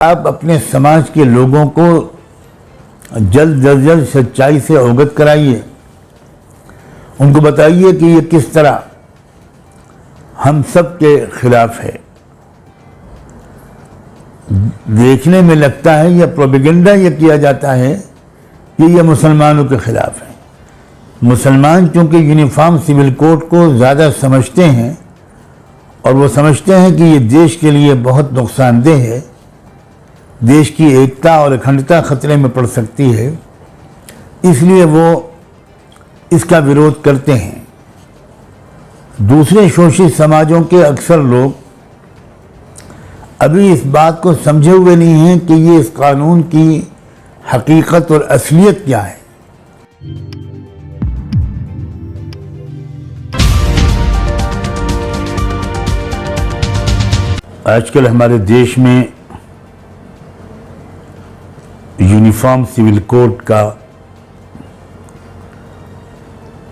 आप अपने समाज के लोगों को जल्द अज जल्द सच्चाई से अवगत कराइए। उनको बताइए कि ये किस तरह हम सब के खिलाफ है। देखने में लगता है या प्रोपेगेंडा ये किया जाता है कि ये मुसलमानों के खिलाफ है। मुसलमान चूंकि यूनिफॉर्म सिविल कोड को ज़्यादा समझते हैं और वो समझते हैं कि ये देश के लिए बहुत नुकसानदेह है, देश की एकता और अखंडता खतरे में पड़ सकती है, इसलिए वो इसका विरोध करते हैं। दूसरे शोषित समाजों के अक्सर लोग अभी इस बात को समझे हुए नहीं हैं कि ये इस कानून की हकीकत और असलियत क्या है। आजकल हमारे देश में यूनिफॉर्म सिविल कोड का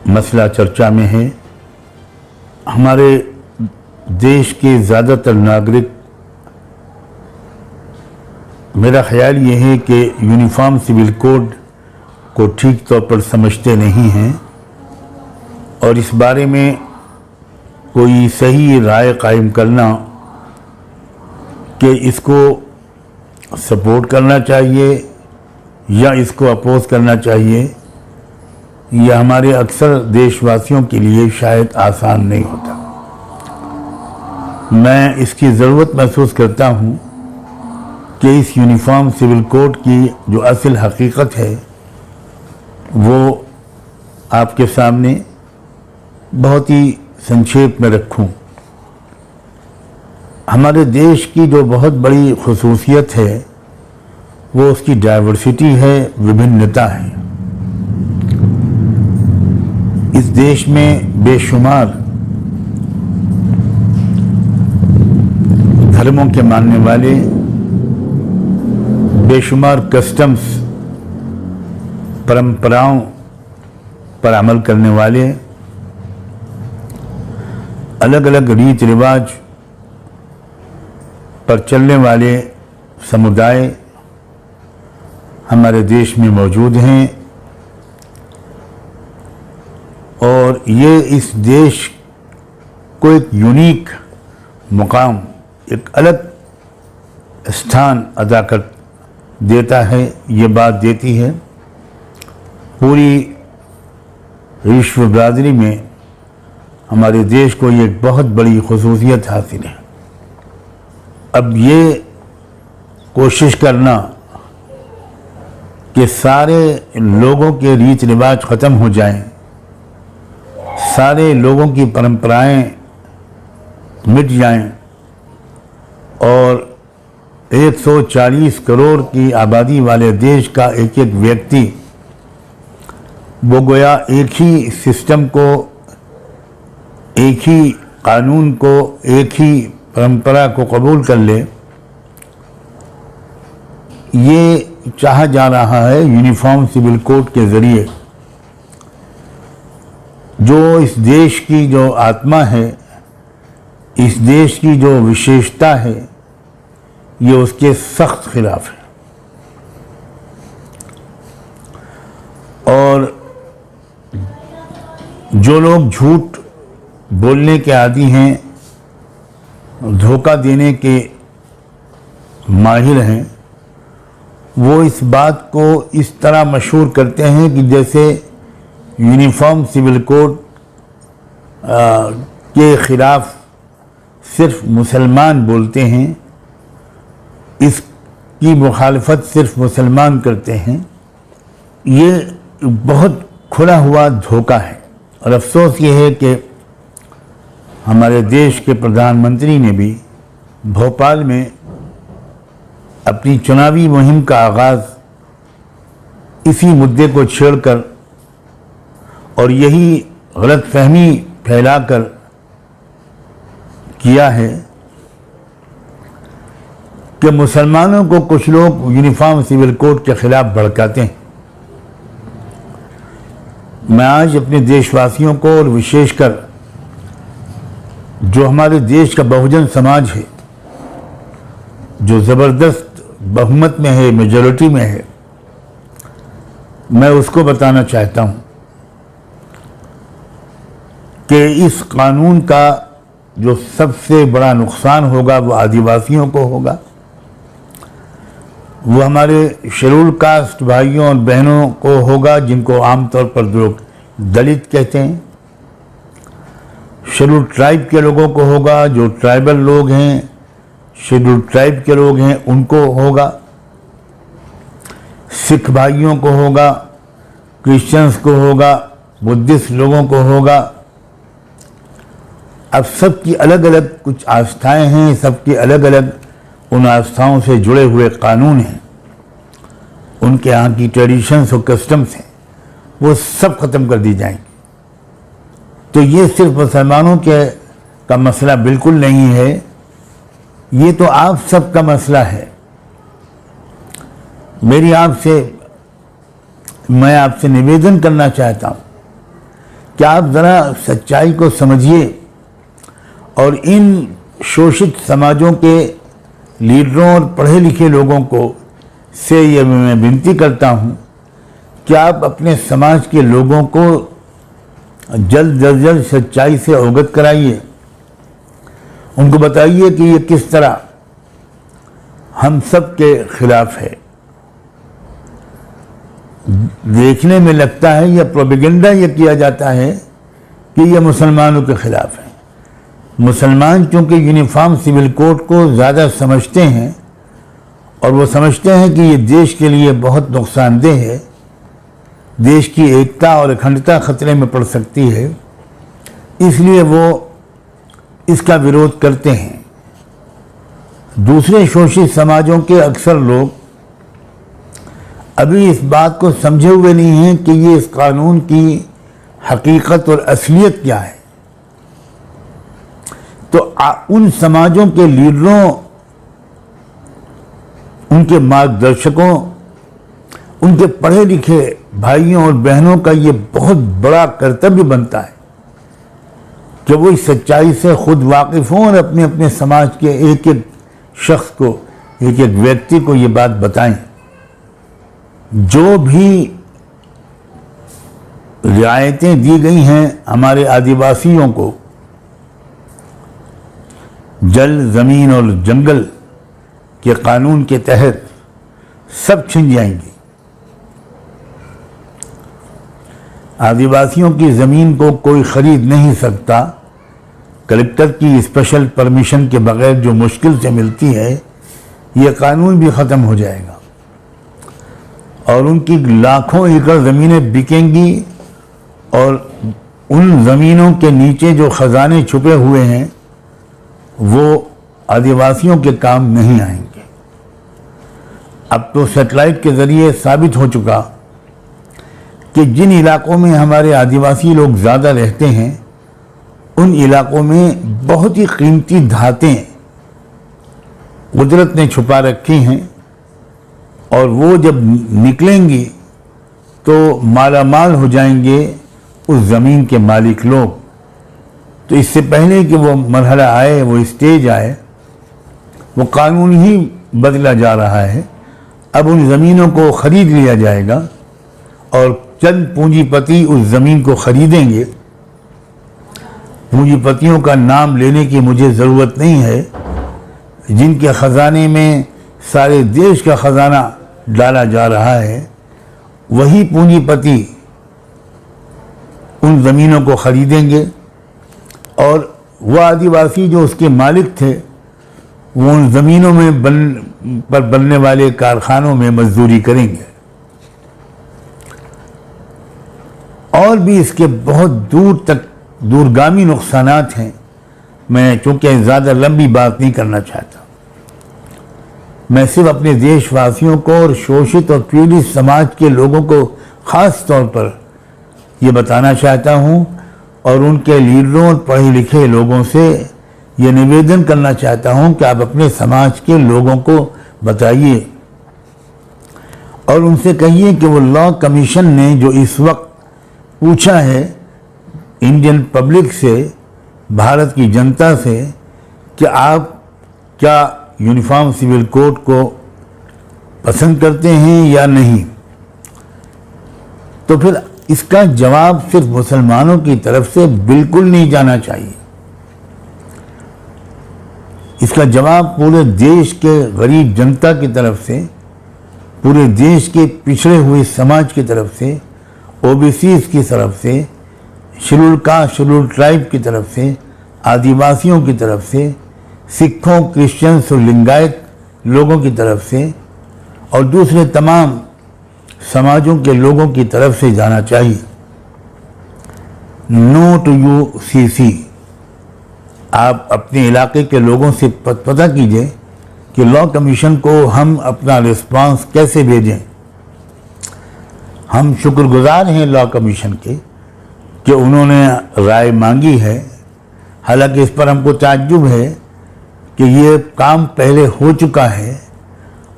मसला चर्चा में है। हमारे देश के ज़्यादातर नागरिक, मेरा ख्याल ये है कि यूनिफॉर्म सिविल कोड को ठीक तौर पर समझते नहीं हैं और इस बारे में कोई सही राय कायम करना कि इसको सपोर्ट करना चाहिए या इसको अपोज करना चाहिए, यह हमारे अक्सर देशवासियों के लिए शायद आसान नहीं होता। मैं इसकी ज़रूरत महसूस करता हूँ कि इस यूनिफॉर्म सिविल कोड की जो असल हकीकत है वो आपके सामने बहुत ही संक्षेप में रखूं। हमारे देश की जो बहुत बड़ी खुसूसियत है वो उसकी डाइवर्सिटी है, विभिन्नता है। इस देश में बेशुमार धर्मों के मानने वाले, बेशुमार कस्टम्स, परंपराओं पर अमल करने वाले, अलग अलग रीति रिवाज पर चलने वाले समुदाय हमारे देश में मौजूद हैं और ये इस देश को एक यूनिक मुकाम, एक अलग स्थान अदा कर देता है, ये बात देती है। पूरी विश्व बिरादरी में हमारे देश को ये एक बहुत बड़ी खुसूसियत हासिल है। अब ये कोशिश करना कि सारे लोगों के रीति रिवाज ख़त्म हो जाएं, सारे लोगों की परंपराएं मिट जाएं और 140 करोड़ की आबादी वाले देश का एक एक व्यक्ति वो गोया एक ही सिस्टम को, एक ही कानून को, एक ही परंपरा को कबूल कर ले, ये चाहा जा रहा है यूनिफॉर्म सिविल कोड के ज़रिए। जो इस देश की जो आत्मा है, इस देश की जो विशेषता है, ये उसके सख्त खिलाफ है। और जो लोग झूठ बोलने के आदी हैं, धोखा देने के माहिर हैं, वो इस बात को इस तरह मशहूर करते हैं कि जैसे यूनिफॉर्म सिविल कोड के ख़िलाफ़ सिर्फ मुसलमान बोलते हैं, इसकी मुखालफत सिर्फ मुसलमान करते हैं। ये बहुत खुला हुआ धोखा है और अफसोस ये है कि हमारे देश के प्रधानमंत्री ने भी भोपाल में अपनी चुनावी मुहिम का आगाज़ इसी मुद्दे को छेड़कर और यही गलतफहमी फैलाकर किया है कि मुसलमानों को कुछ लोग यूनिफॉर्म सिविल कोड के खिलाफ भड़काते हैं। मैं आज अपने देशवासियों को और विशेषकर जो हमारे देश का बहुजन समाज है, जो ज़बरदस्त बहुमत में है, मेजॉरिटी में है, मैं उसको बताना चाहता हूं कि इस कानून का जो सबसे बड़ा नुकसान होगा वो आदिवासियों को होगा, वो हमारे शेड्यूल कास्ट भाइयों और बहनों को होगा, जिनको आमतौर पर लोग दलित कहते हैं। शेड्यूल ट्राइब के लोगों को होगा, जो ट्राइबल लोग हैं, शेड्यूल ट्राइब के लोग हैं, उनको होगा। सिख भाइयों को होगा, क्रिश्चियंस को होगा, बुद्धिस्ट लोगों को होगा। अब सबकी अलग अलग कुछ आस्थाएं हैं, सबकी अलग अलग उन आस्थाओं से जुड़े हुए कानून हैं, उनके यहाँ की ट्रेडिशंस और कस्टम्स हैं, वो सब खत्म कर दी जाएंगी। तो ये सिर्फ मुसलमानों के का मसला बिल्कुल नहीं है, ये तो आप सब का मसला है। मैं आपसे निवेदन करना चाहता हूँ कि आप ज़रा सच्चाई को समझिए और इन शोषित समाजों के लीडरों और पढ़े लिखे लोगों को से ये मैं विनती करता हूँ कि आप अपने समाज के लोगों को जल्द अज जल्द सच्चाई से अवगत कराइए। उनको बताइए कि ये किस तरह हम सब के खिलाफ है। देखने में लगता है या प्रोपेगेंडा ये किया जाता है कि ये मुसलमानों के खिलाफ है। मुसलमान चूंकि यूनिफॉर्म सिविल कोड को ज़्यादा समझते हैं और वो समझते हैं कि ये देश के लिए बहुत नुकसानदेह है, देश की एकता और अखंडता खतरे में पड़ सकती है, इसलिए वो इसका विरोध करते हैं। दूसरे शोषित समाजों के अक्सर लोग अभी इस बात को समझे हुए नहीं हैं कि ये इस कानून की हकीकत और असलियत क्या है। तो उन समाजों के लीडरों, उनके मार्गदर्शकों, उनके पढ़े लिखे भाइयों और बहनों का ये बहुत बड़ा कर्तव्य बनता है कि वो इस सच्चाई से खुद वाकिफ हों और अपने अपने समाज के एक एक शख्स को, एक एक व्यक्ति को ये बात बताएं। जो भी रियायतें दी गई हैं हमारे आदिवासियों को, जल, ज़मीन और जंगल के कानून के तहत सब छिन जाएंगी। आदिवासियों की ज़मीन को कोई खरीद नहीं सकता। कलेक्टर की स्पेशल परमिशन के बगैर जो मुश्किल से मिलती है, ये कानून भी ख़त्म हो जाएगा और उनकी लाखों एकड़ ज़मीनें बिकेंगी और उन ज़मीनों के नीचे जो ख़जाने छुपे हुए हैं वो आदिवासियों के काम नहीं आएंगे। अब तो सैटेलाइट के ज़रिए साबित हो चुका कि जिन इलाकों में हमारे आदिवासी लोग ज़्यादा रहते हैं, उन इलाकों में बहुत ही कीमती धातें कुदरत ने छुपा रखी हैं और वो जब निकलेंगी तो मालामाल हो जाएंगे उस ज़मीन के मालिक लोग। तो इससे पहले कि वो मरहला आए, वो स्टेज आए, वो कानून ही बदला जा रहा है। अब उन ज़मीनों को ख़रीद लिया जाएगा और चंद पूंजीपति उस ज़मीन को ख़रीदेंगे। पूंजीपतियों का नाम लेने की मुझे ज़रूरत नहीं है, जिनके ख़जाने में सारे देश का ख़जाना डाला जा रहा है, वही पूंजीपति उन ज़मीनों को ख़रीदेंगे और वह आदिवासी जो उसके मालिक थे, वो उन ज़मीनों में बनने वाले कारखानों में मजदूरी करेंगे। और भी इसके बहुत दूर तक दूरगामी नुकसानात हैं। मैं चूँकि ज़्यादा लंबी बात नहीं करना चाहता, मैं सिर्फ अपने देशवासियों को और शोषित और पीड़ित समाज के लोगों को ख़ास तौर पर ये बताना चाहता हूँ और उनके लीडरों और पढ़े लिखे लोगों से ये निवेदन करना चाहता हूँ कि आप अपने समाज के लोगों को बताइए और उनसे कहिए कि वो लॉ कमीशन ने जो इस वक्त पूछा है इंडियन पब्लिक से, भारत की जनता से, कि आप क्या यूनिफॉर्म सिविल कोड को पसंद करते हैं या नहीं। तो फिर इसका जवाब सिर्फ मुसलमानों की तरफ से बिल्कुल नहीं जाना चाहिए। इसका जवाब पूरे देश के गरीब जनता की तरफ से, पूरे देश के पिछड़े हुए समाज की तरफ से, ओबीसीज की तरफ से, शेड्यूल कास्ट शेड्यूल ट्राइब की तरफ से, आदिवासियों की तरफ से, सिखों, क्रिश्चियंस और लिंगायत लोगों की तरफ से और दूसरे तमाम समाजों के लोगों की तरफ से जाना चाहिए। No to UCC. आप अपने इलाके के लोगों से पता कीजिए कि लॉ कमीशन को हम अपना रिस्पांस कैसे भेजें। हम शुक्रगुजार हैं लॉ कमीशन के कि उन्होंने राय मांगी है। हालांकि इस पर हमको ताज्जुब है कि ये काम पहले हो चुका है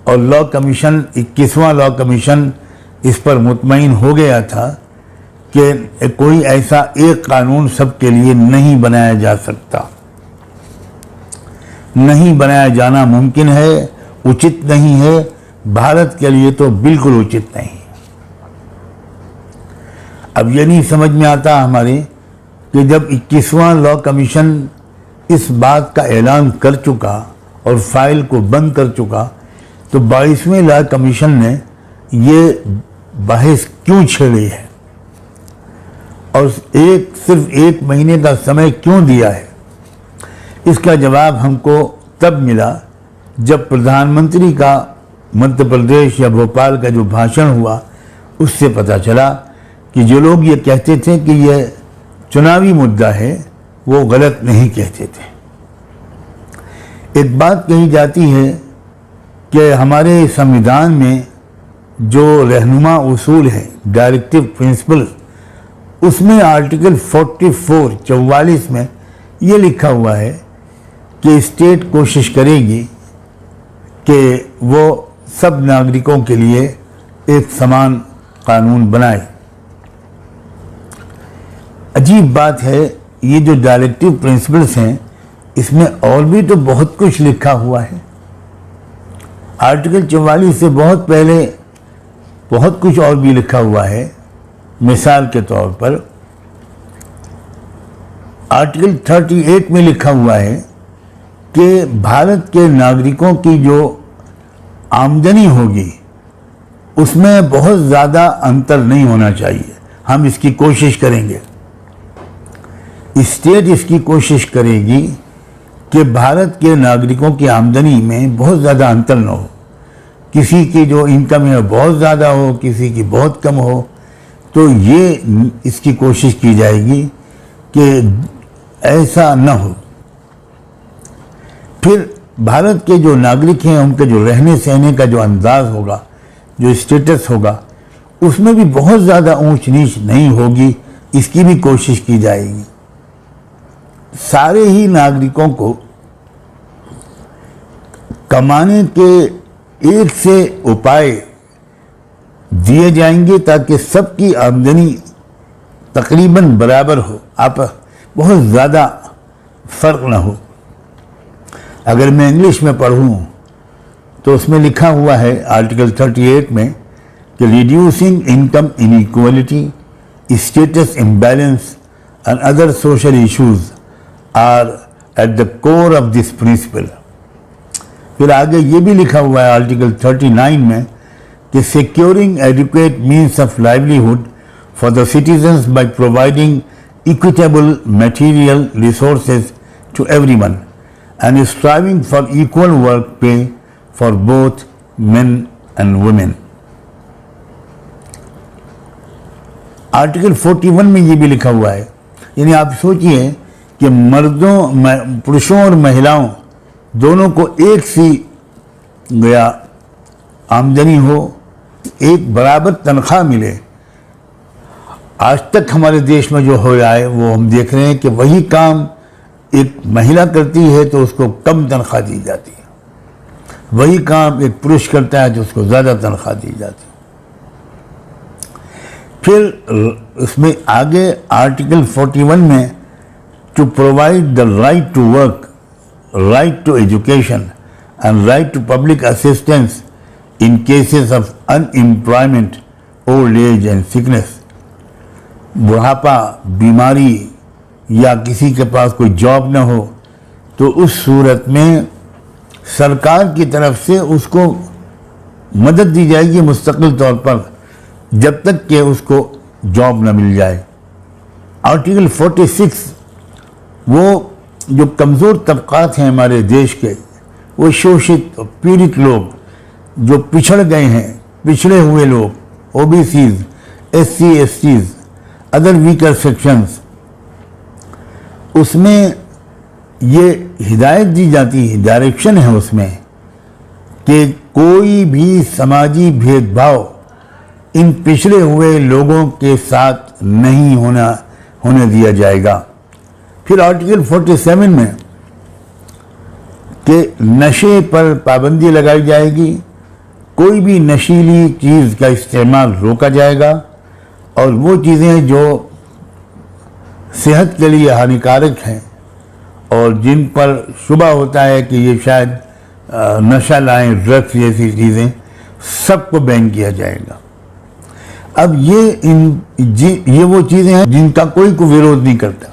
और लॉ कमीशन 21वां लॉ कमीशन इस पर मुतमईन हो गया था कि कोई ऐसा एक कानून सबके लिए नहीं बनाया जा सकता, नहीं बनाया जाना मुमकिन है, उचित नहीं है, भारत के लिए तो बिल्कुल उचित नहीं। अब ये नहीं समझ में आता हमारे कि जब 21वां लॉ कमीशन इस बात का ऐलान कर चुका और फाइल को बंद कर चुका, तो 22वें लॉ कमीशन ने ये बहस क्यों छेड़ी है और सिर्फ एक महीने का समय क्यों दिया है। इसका जवाब हमको तब मिला जब प्रधानमंत्री का मध्य प्रदेश या भोपाल का जो भाषण हुआ उससे पता चला कि जो लोग ये कहते थे कि ये चुनावी मुद्दा है वो गलत नहीं कहते थे। एक बात कही जाती है कि हमारे संविधान में जो रहनुमा उसूल है, डायरेक्टिव प्रिंसिपल, उसमें आर्टिकल 44 में ये लिखा हुआ है कि स्टेट कोशिश करेगी कि वो सब नागरिकों के लिए एक समान कानून बनाए। अजीब बात है, ये जो डायरेक्टिव प्रिंसिपल्स हैं इसमें और भी तो बहुत कुछ लिखा हुआ है। आर्टिकल 44 से बहुत पहले बहुत कुछ और भी लिखा हुआ है। मिसाल के तौर पर आर्टिकल 38 में लिखा हुआ है कि भारत के नागरिकों की जो आमदनी होगी उसमें बहुत ज़्यादा अंतर नहीं होना चाहिए। हम इसकी कोशिश करेंगे, स्टेट इसकी कोशिश करेगी कि भारत के नागरिकों की आमदनी में बहुत ज़्यादा अंतर न हो। किसी की जो इनकम है बहुत ज़्यादा हो, किसी की बहुत कम हो, तो ये इसकी कोशिश की जाएगी कि ऐसा न हो। फिर भारत के जो नागरिक हैं उनके जो रहने सहने का जो अंदाज होगा, जो स्टेटस होगा, उसमें भी बहुत ज़्यादा ऊंच नीच नहीं होगी, इसकी भी कोशिश की जाएगी। सारे ही नागरिकों को कमाने के एक से उपाय दिए जाएंगे ताकि सबकी आमदनी तकरीबन बराबर हो, आप बहुत ज़्यादा फर्क ना हो। अगर मैं इंग्लिश में पढ़ूं तो उसमें लिखा हुआ है आर्टिकल 38 में कि reducing income inequality, status imbalance and other social issues are at the core of this principle. फिर आगे ये भी लिखा हुआ है आर्टिकल 39 में कि securing adequate means of livelihood for the citizens by providing equitable material resources to everyone and striving for equal work pay for both men and women. Article 41 में ये भी लिखा हुआ है, यानी आप सोचिए कि मर्दों, पुरुषों और महिलाओं दोनों को एक सी गया आमदनी हो, एक बराबर तनख्वाह मिले। आज तक हमारे देश में जो हो रहा है वो हम देख रहे हैं कि वही काम एक महिला करती है तो उसको कम तनख्वाह दी जाती है, वही काम एक पुरुष करता है तो उसको ज़्यादा तनख्वाह दी जाती है। फिर उसमें आगे आर्टिकल 41 में to provide the right to work, right to education and right to public assistance in cases of unemployment, old age and sickness, बुढ़ापा, बीमारी या किसी के पास कोई जॉब न हो, तो उस सूरत में सरकार की तरफ से उसको मदद दी जाएगी मुस्तकिल तौर पर जब तक कि उसको जॉब न मिल जाए। आर्टिकल 46 वो जो कमज़ोर तबकात हैं हमारे देश के, वो शोषित पीड़ित लोग जो पिछड़ गए हैं, पिछड़े हुए लोग, OBCs, SC STs, other weaker sections, उसमें ये हिदायत दी जाती है, डायरेक्शन है उसमें कि कोई भी समाजी भेदभाव इन पिछड़े हुए लोगों के साथ नहीं होने दिया जाएगा। फिर आर्टिकल 47 में कि नशे पर पाबंदी लगाई जाएगी, कोई भी नशीली चीज़ का इस्तेमाल रोका जाएगा और वो चीज़ें जो सेहत के लिए हानिकारक हैं और जिन पर शुबा होता है कि ये शायद नशा लाएं, ड्रग्स जैसी चीज़ें, सबको बैन किया जाएगा। अब ये वो चीज़ें हैं जिनका कोई विरोध नहीं करता,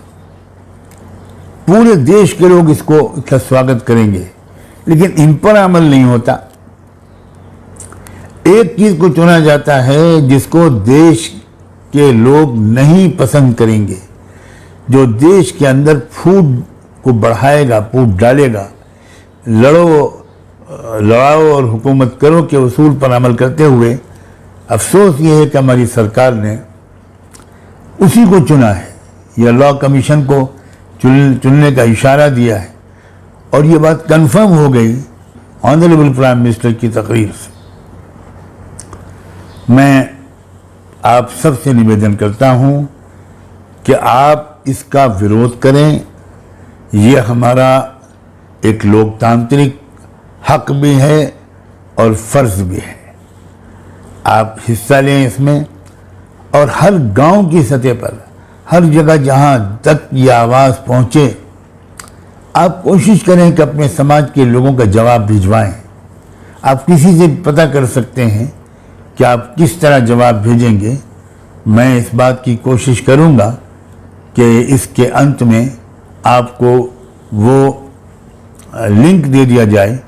पूरे देश के लोग इसका स्वागत करेंगे, लेकिन इन पर अमल नहीं होता। एक चीज़ को चुना जाता है जिसको देश के लोग नहीं पसंद करेंगे, जो देश के अंदर फूट को बढ़ाएगा, फूट डालेगा, लड़ाओ और हुकूमत करो के उसूल पर अमल करते हुए। अफसोस ये है कि हमारी सरकार ने उसी को चुना है, यह लॉ कमीशन को चुनने का इशारा दिया है और ये बात कंफर्म हो गई ऑनरेबल प्राइम मिनिस्टर की तकरीर से। मैं आप सबसे निवेदन करता हूं कि आप इसका विरोध करें, ये हमारा एक लोकतांत्रिक हक भी है और फ़र्ज़ भी है। आप हिस्सा लें इसमें और हर गांव की सतह पर, हर जगह जहां तक ये आवाज़ पहुंचे, आप कोशिश करें कि अपने समाज के लोगों का जवाब भिजवाएं। आप किसी से पता कर सकते हैं कि आप किस तरह जवाब भेजेंगे। मैं इस बात की कोशिश करूंगा कि इसके अंत में आपको वो लिंक दे दिया जाए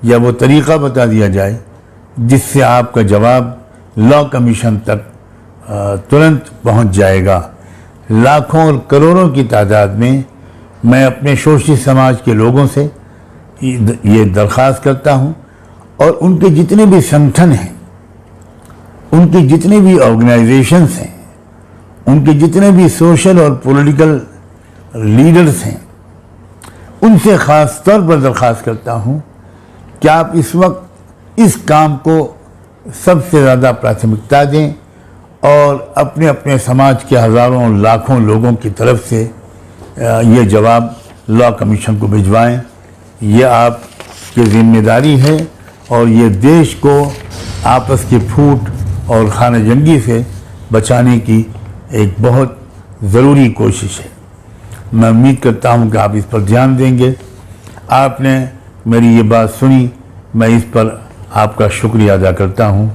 या वो तरीक़ा बता दिया जाए जिससे आपका जवाब लॉ कमीशन तक तुरंत पहुंच जाएगा। लाखों और करोड़ों की तादाद में मैं अपने शोषित समाज के लोगों से ये दरख्वास्त करता हूं और उनके जितने भी संगठन हैं, उनके जितने भी ऑर्गेनाइजेशंस हैं, उनके जितने भी सोशल और पॉलिटिकल लीडर्स हैं, उनसे ख़ास तौर पर दरख्वास्त करता हूं कि आप इस वक्त इस काम को सबसे ज़्यादा प्राथमिकता दें और अपने अपने समाज के हज़ारों लाखों लोगों की तरफ से ये जवाब लॉ कमीशन को भिजवाएं। ये आपकी जिम्मेदारी है और ये देश को आपस की फूट और खाना जंगी से बचाने की एक बहुत ज़रूरी कोशिश है। मैं उम्मीद करता हूं कि आप इस पर ध्यान देंगे। आपने मेरी ये बात सुनी, मैं इस पर आपका शुक्रिया अदा करता हूं।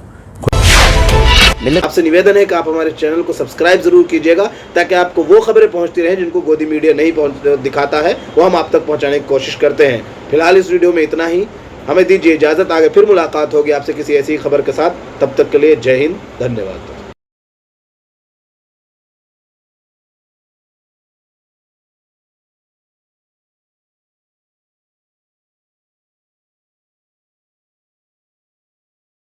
आपसे निवेदन है कि आप हमारे चैनल को सब्सक्राइब जरूर कीजिएगा ताकि आपको वो खबरें पहुंचती रहें जिनको गोदी मीडिया नहीं दिखाता है, वो हम आप तक पहुंचाने की कोशिश करते हैं। फिलहाल इस वीडियो में इतना ही, हमें दीजिए इजाज़त। आगे फिर मुलाकात होगी आपसे किसी ऐसी खबर के साथ। तब तक के लिए जय हिंद, धन्यवाद।